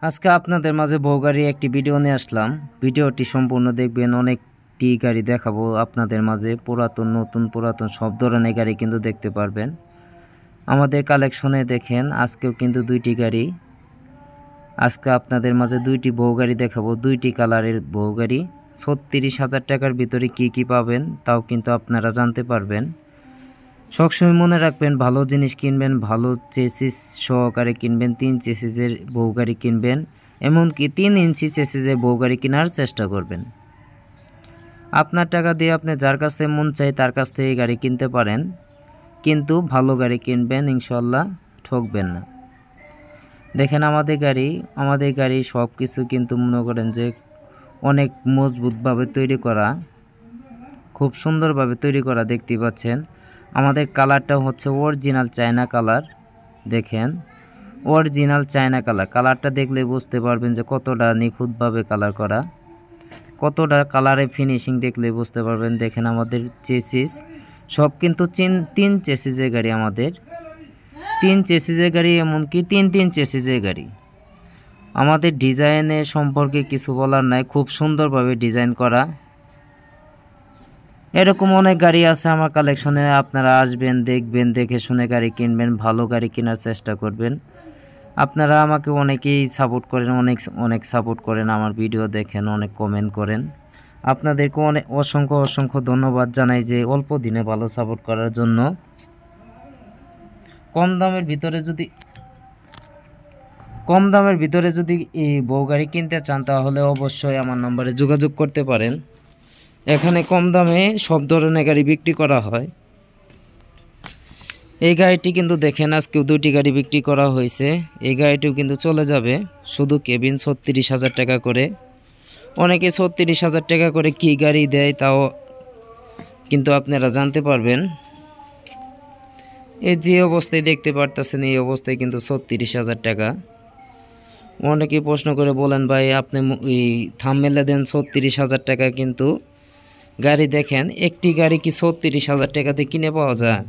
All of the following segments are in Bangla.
আজকে আপনাদের মাঝে বউ গাড়ির একটি ভিডিও নিয়ে আসলাম। ভিডিওটি সম্পূর্ণ দেখবেন। অনেকটি গাড়ি দেখাবো আপনাদের মাঝে, পুরাতন নতুন পুরাতন সব ধরনের গাড়ি কিন্তু দেখতে পারবেন আমাদের কালেকশনে। দেখেন আজকেও কিন্তু দুইটি গাড়ি, আজকে আপনাদের মাঝে দুইটি বউ গাড়ি দেখাবো, দুইটি কালারের বউ গাড়ি। 36,000 টাকার ভিতরে কি পাবেন তাও কিন্তু আপনারা জানতে পারবেন। সবসময় মনে রাখবেন, ভালো জিনিস কিনবেন, ভালো চেসিস সহকারে কিনবেন। 3 চেসিসের বউ গাড়ি কিনবেন, এমনকি 3 ইঞ্চি চেসিসের বউ গাড়ি কেনার চেষ্টা করবেন। আপনার টাকা দিয়ে আপনি যার কাছে মন চাই তার কাছ থেকে গাড়ি কিনতে পারেন, কিন্তু ভালো গাড়ি কিনবেন, ইনশাল্লাহ ঠকবেন না। দেখেন আমাদের গাড়ি সব কিছু কিন্তু মনে করেন যে অনেক মজবুতভাবে তৈরি করা, খুব সুন্দরভাবে তৈরি করা। দেখতে পাচ্ছেন আমাদের কালারটা হচ্ছে অরিজিনাল চায়না কালার। দেখেন অরিজিনাল চায়না কালার, কালারটা দেখলে বুঝতে পারবেন যে কতটা নিখুঁতভাবে কালার করা, কতটা কালারে ফিনিশিং দেখলে বুঝতে পারবেন। দেখেন আমাদের চেসিস সব কিন্তু 3 চেসিসের গাড়ি, আমাদের 3 চেসিসের গাড়ি, এমনকি 3 চেসিসের গাড়ি। আমাদের ডিজাইনের সম্পর্কে কিছু বলার নাই, খুব সুন্দরভাবে ডিজাইন করা। এরকম অনেক গাড়ি আছে আমার কালেকশনে, আপনারা আসবেন, দেখবেন, দেখে শুনে গাড়ি কিনবেন, ভালো গাড়ি কেনার চেষ্টা করবেন। আপনারা আমাকে অনেকেই সাপোর্ট করেন, অনেক সাপোর্ট করেন, আমার ভিডিও দেখেন, অনেক কমেন্ট করেন। আপনাদেরকে অসংখ্য ধন্যবাদ জানাই যে অল্প দিনে ভালো সাপোর্ট করার জন্য। কম দামের ভিতরে যদি এই বউ গাড়ি কিনতে চান তাহলে অবশ্যই আমার নম্বরে যোগাযোগ করতে পারেন। এখানে কম দামে সব ধরনের গাড়ি বিক্রি করা হয়। এই গাড়িটি কিন্তু দেখেন আজকেও দুটি গাড়ি বিক্রি করা হয়েছে। এই গাড়িটিও কিন্তু চলে যাবে, শুধু কেবিন 36,000 টাকা করে। অনেকে 36,000 টাকা করে কি গাড়ি দেয় তাও কিন্তু আপনারা জানতে পারবেন। এই যে অবস্থায় দেখতে পারতেছেন, এই অবস্থায় কিন্তু 36,000 টাকা। অনেকে প্রশ্ন করে বলেন, ভাই আপনি এই থাম্বনেলে দেন 36,000 টাকা, কিন্তু গাড়ি দেখেন একটি গাড়ি কি 36,000 টাকাতে কিনে পাওয়া যায়?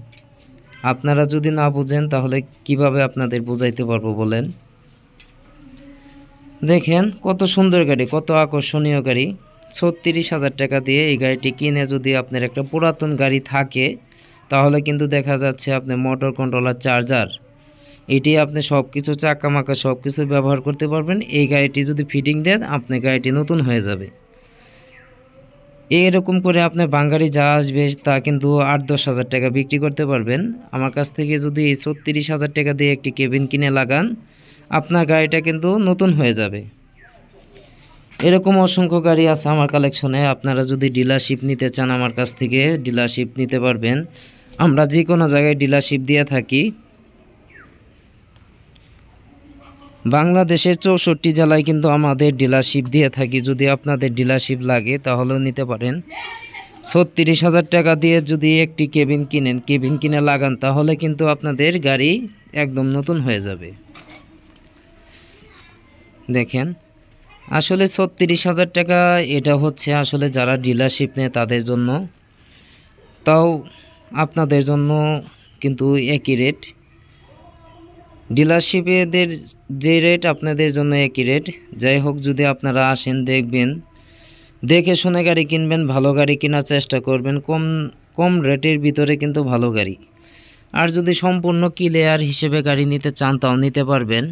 আপনারা যদি না বুঝেন তাহলে কিভাবে আপনাদের বুঝাইতে পারবো বলেন। দেখেন কত সুন্দর গাড়ি, কত আকর্ষণীয় গাড়ি। 36,000 টাকা দিয়ে এই গাড়িটি কিনে যদি আপনার একটা পুরাতন গাড়ি থাকে তাহলে কিন্তু দেখা যাচ্ছে আপনি মোটর কন্ট্রোলার, চার্জার, এটি আপনি সব কিছু চাকা মাকা সব কিছু ব্যবহার করতে পারবেন। এই গাড়িটি যদি ফিটিং দেন আপনি গাড়িটি নতুন হয়ে যাবে। এরকম করে আপনার বাঙালি যা আসবে তা কিন্তু 8-10 হাজার টাকা বিক্রি করতে পারবেন। আমার কাছ থেকে যদি এই 36,000 টাকা দিয়ে একটি কেবিন কিনে লাগান, আপনার গাড়িটা কিন্তু নতুন হয়ে যাবে। এরকম অসংখ্য গাড়ি আছে আমার কালেকশনে। আপনারা যদি ডিলারশিপ নিতে চান আমার কাছ থেকে ডিলারশিপ নিতে পারবেন। আমরা যে কোনো জায়গায় ডিলারশিপ দিয়ে থাকি। বাংলাদেশের 64 জেলায় কিন্তু আমাদের ডিলারশিপ দিয়ে থাকি। যদি আপনাদের ডিলারশিপ লাগে তাহলেও নিতে পারেন। 36,000 টাকা দিয়ে যদি একটি কেবিন কিনে লাগান তাহলে কিন্তু আপনাদের গাড়ি একদম নতুন হয়ে যাবে। দেখেন আসলে 36,000 টাকা এটা হচ্ছে আসলে যারা ডিলারশিপ নেয় তাদের জন্য, তাও আপনাদের জন্য কিন্তু একই রেট। ডিলারশিপেদের যে রেট আপনাদের জন্য একই রেট। যাই হোক, যদি আপনারা আসেন, দেখবেন, দেখে শুনে গাড়ি কিনবেন, ভালো গাড়ি কেনার চেষ্টা করবেন। কম রেটের ভিতরে কিন্তু ভালো গাড়ি। আর যদি সম্পূর্ণ ক্লিয়ার হিসেবে গাড়ি নিতে চান তাও নিতে পারবেন।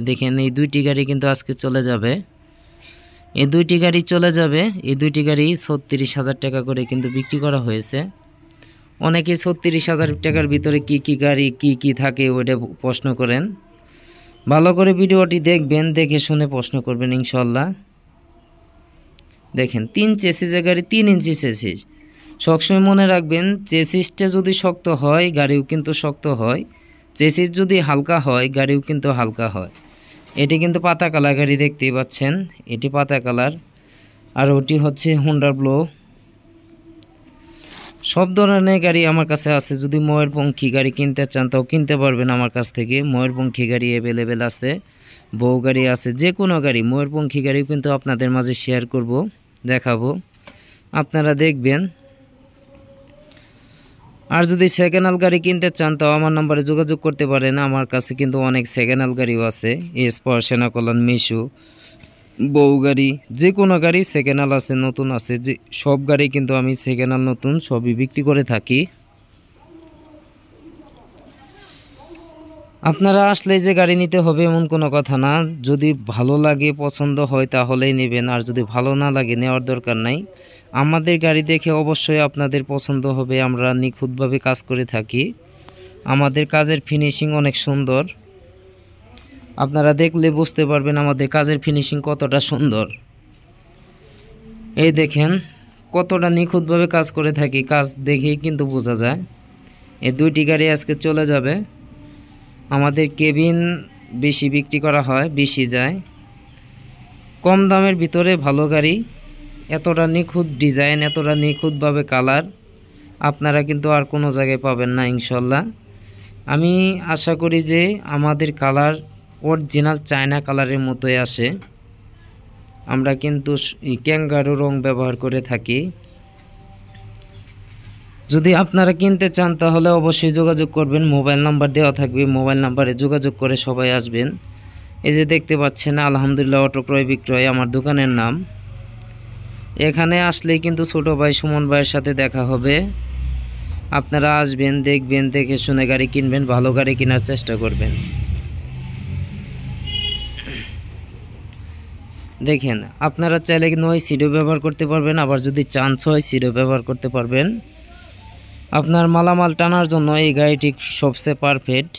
দেখেন এই দুইটি গাড়ি কিন্তু আজকে চলে যাবে, এই দুইটি গাড়ি 36,000 টাকা করে কিন্তু বিক্রি করা হয়েছে। অনেকে 36,000 টাকার ভিতরে কি গাড়ি কি থাকে ওইটা প্রশ্ন করেন। ভালো করে ভিডিওটি দেখবেন, দেখে শুনে প্রশ্ন করবেন ইনশাল্লাহ। দেখেন 3 চেসিসের গাড়ি, 3 ইঞ্চি চেসিস। সবসময় মনে রাখবেন, চেসিসটা যদি শক্ত হয় গাড়িও কিন্তু শক্ত হয়, চেসিস যদি হালকা হয় গাড়িও কিন্তু হালকা হয়। এটি কিন্তু পাতা কালার গাড়ি, দেখতেই পাচ্ছেন, এটি পাতা কালার, আর ওটি হচ্ছে হুন্ডার ব্লো। সব ধরনের গাড়ি আমার কাছে আছে। যদি ময়ূরপঙ্খী গাড়ি কিনতে চান তাও কিনতে পারবেন আমার কাছ থেকে। ময়ূরপঙ্খী গাড়ি অ্যাভেলেবেল আছে, বউ গাড়ি আছে, যে কোনো গাড়ি। ময়ূরপঙ্খী গাড়িও কিন্তু আপনাদের মাঝে শেয়ার করব, দেখাবো, আপনারা দেখবেন। আর যদি সেকেন্ড হ্যান্ড গাড়ি কিনতে চান তাও আমার নাম্বারে যোগাযোগ করতে পারেন। আমার কাছে কিন্তু অনেক সেকেন্ড হ্যান্ড গাড়িও আছে, এসপর, সেনাকলন, মিশু, বউ গাড়ি, যে কোনো গাড়ি সেকেন্ড হ্যান্ড আছে, নতুন আছে, যে সব গাড়ি কিন্তু আমি সেকেন্ড হ্যান্ড নতুন সবই বিক্রি করে থাকি। আপনারা আসলে যে গাড়ি নিতে হবে এমন কোনো কথা না, যদি ভালো লাগে পছন্দ হয় তাহলেই নেবেন, আর যদি ভালো না লাগে নেওয়ার দরকার নাই। আমাদের গাড়ি দেখে অবশ্যই আপনাদের পছন্দ হবে, আমরা নিখুঁতভাবে কাজ করে থাকি, আমাদের কাজের ফিনিশিং অনেক সুন্দর। আপনারা দেখলে বুঝতে পারবেন আমাদের কাজের ফিনিশিং কতটা সুন্দর। এই দেখেন কতটা নিখুঁতভাবে কাজ করে থাকি, কাজ দেখেই কিন্তু বোঝা যায়। এই দুইটি গাড়ি আজকে চলে যাবে। আমাদের কেবিন বেশি বিক্রি করা হয়, বেশি যায়, কম দামের ভিতরে ভালো গাড়ি, এতটা নিখুঁত ডিজাইন, এতটা নিখুঁতভাবে কালার আপনারা কিন্তু আর কোনো জায়গায় পাবেন না ইনশাল্লাহ। আমি আশা করি যে আমাদের কালার অরিজিনাল চায়না কালারের মতোই আসে। আমরা কিন্তু ক্যাঙ্গারু রং ব্যবহার করে থাকি। যদি আপনারা কিনতে চান তাহলে অবশ্যই যোগাযোগ করবেন, মোবাইল নাম্বার দেওয়া থাকবে, মোবাইল নাম্বারে যোগাযোগ করে সবাই আসবেন। এই যে দেখতে পাচ্ছেন আলহামদুলিল্লাহ অটো ক্রয় বিক্রয় আমার দোকানের নাম। এখানে আসলেই কিন্তু ছোট ভাই সুমন ভাইয়ের সাথে দেখা হবে। আপনারা আসবেন, দেখবেন, দেখে শুনে গাড়ি কিনবেন, ভালো গাড়ি কেনার চেষ্টা করবেন। দেখেন আপনারা চাইলে 9 সিটও ব্যবহার করতে পারবেন, আবার যদি চান 6 সিটও ব্যবহার করতে পারবেন। আপনার মালামাল টানার জন্য এই গাড়িটি সবচেয়ে পারফেক্ট।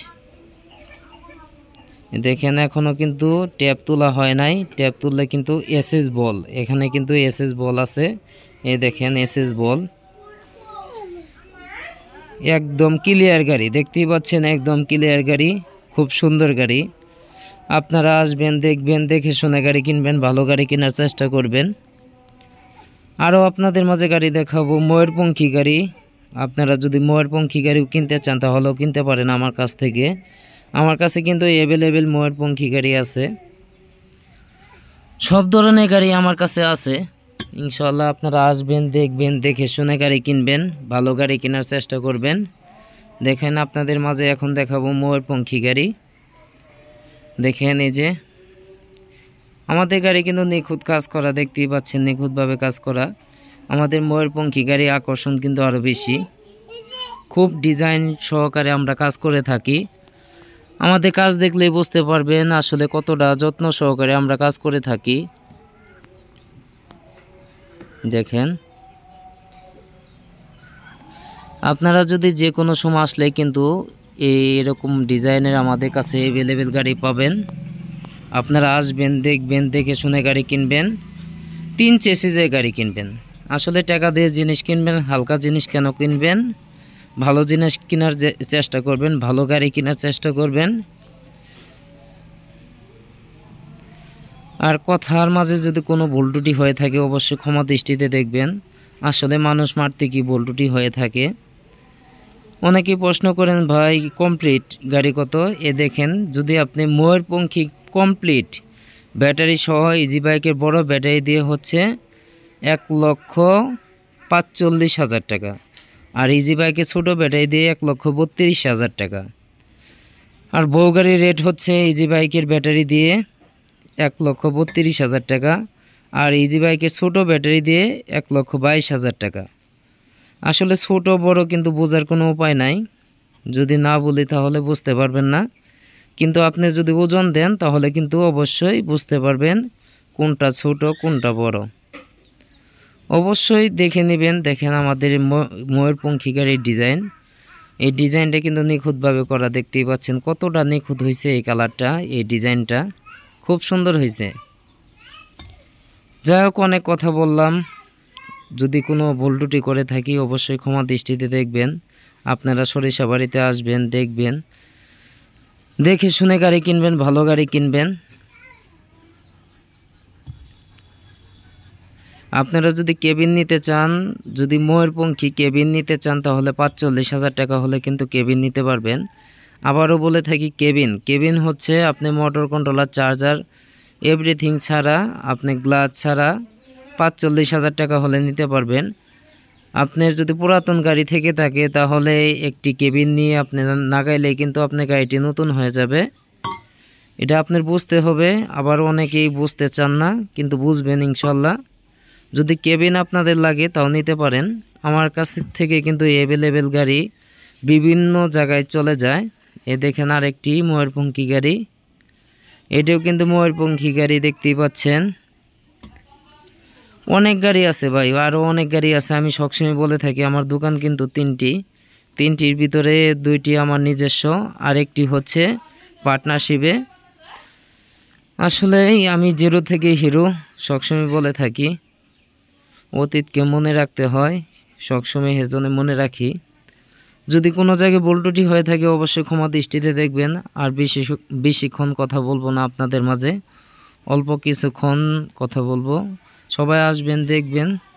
দেখেন এখনও কিন্তু ট্যাপ তোলা হয় নাই, ট্যাপ তুললে কিন্তু এসএস বল, এখানে কিন্তু এসএস বল আছে। এই দেখেন এসএস বল, একদম ক্লিয়ার গাড়ি, দেখতেই পাচ্ছেন একদম ক্লিয়ার গাড়ি, খুব সুন্দর গাড়ি। আপনারা আসবেন, দেখবেন, দেখে শুনে গাড়ি কিনবেন, ভালো গাড়ি কেনার চেষ্টা করবেন। আরও আপনাদের মাঝে গাড়ি দেখাবো ময়ূরপঙ্খী গাড়ি। আপনারা যদি ময়ূরপঙ্খী গাড়িও কিনতে চান তাহলেও কিনতে পারেন আমার কাছ থেকে। আমার কাছে কিন্তু অ্যাভেলেবেল ময়ূরপঙ্খী গাড়ি আছে, সব ধরনের গাড়ি আমার কাছে আছে ইনশাল্লাহ। আপনারা আসবেন, দেখবেন, দেখে শুনে গাড়ি কিনবেন, ভালো গাড়ি কেনার চেষ্টা করবেন। দেখেন আপনাদের মাঝে এখন দেখাবো ময়ূরপঙ্খী গাড়ি। দেখেন এই যে আমাদের গাড়ি কিন্তু নিখুঁত কাজ করা, দেখতেই পাচ্ছেন নিখুঁতভাবে কাজ করা। আমাদের ময়ূরপঙ্খী গাড়ি আকর্ষণ কিন্তু আরও বেশি, খুব ডিজাইন সহকারে আমরা কাজ করে থাকি। আমাদের কাজ দেখলেই বুঝতে পারবেন আসলে কতটা যত্ন সহকারে আমরা কাজ করে থাকি। দেখেন আপনারা যদি যে কোনো সময় আসলে কিন্তু এরকম ডিজাইনের আমাদের কাছে অ্যাভেলেবেল গাড়ি পাবেন। আপনারা আসবেন, দেখবেন, দেখে শুনে গাড়ি কিনবেন, 3 চেসিসের গাড়ি কিনবেন। আসলে টাকা দিয়ে জিনিস কিনবেন, হালকা জিনিস কেন কিনবেন, ভালো জিনিস কেনার চেষ্টা করবেন, ভালো গাড়ি কেনার চেষ্টা করবেন। আর কথার মাঝে যদি কোনো ভুল ত্রুটি হয়ে থাকে অবশ্যই ক্ষমা দৃষ্টিতে দেখবেন। আসলে মানুষ মারতে কি ভুল ত্রুটি হয়ে থাকে। অনেকেই প্রশ্ন করেন ভাই কমপ্লিট গাড়ি কত? এ দেখেন যদি আপনি ময়ূরপঙ্খী কমপ্লিট ব্যাটারি সহ ইজি বাইকের বড় ব্যাটারি দিয়ে হচ্ছে 1,45,000 টাকা, আর ইজি বাইকের ছোটো ব্যাটারি দিয়ে 1,32,000 টাকা। আর বউ গাড়ির রেট হচ্ছে ইজি বাইকের ব্যাটারি দিয়ে 1,32,000 টাকা, আর ইজি বাইকের ছোটো ব্যাটারি দিয়ে 1,22,000 টাকা। আসলে ছোট বড় কিন্তু বোঝার কোনো উপায় নাই, যদি না বলি তাহলে বুঝতে পারবেন না। কিন্তু আপনি যদি ওজন দেন তাহলে কিন্তু অবশ্যই বুঝতে পারবেন কোনটা ছোট কোনটা বড়। অবশ্যই দেখে নেবেন। দেখেন আমাদের ময়ূরপঙ্খী গাড়ির ডিজাইন, এই ডিজাইনটা কিন্তু নিখুঁতভাবে করা, দেখতেই পাচ্ছেন কতটা নিখুঁত হয়েছে এই কালারটা, এই ডিজাইনটা খুব সুন্দর হয়েছে। যাই হোক অনেক কথা বললাম, যদি কোনো ভুল ত্রুটি করে থাকি অবশ্যই ক্ষমা দৃষ্টিতে দেখবেন। আপনারা সরিষা বাড়িতে আসবেন, দেখবেন, দেখে শুনে গাড়ি কিনবেন, ভালো গাড়ি কিনবেন। আপনারা যদি কেবিন নিতে চান, যদি ময়ূরপঙ্খী কেবিন নিতে চান তাহলে 45,000 টাকা হলে কিন্তু কেবিন নিতে পারবেন। আবারও বলে থাকি কেবিন হচ্ছে আপনি মোটর কন্ট্রোলার, চার্জার, এভরিথিং ছাড়া, আপনি গ্লাস ছাড়া 45,000 টাকা হলে নিতে পারবেন। আপনার যদি পুরাতন গাড়ি থেকে থাকে তাহলে একটি কেবিন নিয়ে আপনি লাগাইলে কিন্তু আপনার গাড়িটি নতুন হয়ে যাবে। এটা আপনার বুঝতে হবে, আবার অনেকেই বুঝতে চান না কিন্তু বুঝবেন ইনশাল্লাহ। যদি কেবিন আপনাদের লাগে তাও নিতে পারেন, আমার কাছ থেকে কিন্তু অ্যাভেলেবেল গাড়ি বিভিন্ন জায়গায় চলে যায়। এ দেখেন আরেকটি ময়ূরপঙ্খী গাড়ি, এটাও কিন্তু ময়ূরপঙ্খী গাড়ি দেখতেই পাচ্ছেন। অনেক গাড়ি আছে ভাই, আরও অনেক গাড়ি আছে। আমি সবসময় বলে থাকি আমার দোকান কিন্তু তিনটির ভিতরে দুইটি আমার নিজস্ব, আরেকটি হচ্ছে পার্টনারশিপে। আসলে আমি জিরো থেকে হিরো সবসময় বলে থাকি, অতীতকে মনে রাখতে হয় সবসময়, সেজন্য মনে রাখি। যদি কোনো জায়গায় ভুলটুটি হয়ে থাকে অবশ্যই ক্ষমা দৃষ্টিতে দেখবেন। আর বেশিক্ষণ কথা বলবো না আপনাদের মাঝে, অল্প কিছুক্ষণ কথা বলবো। সবাই আসবেন, দেখবেন।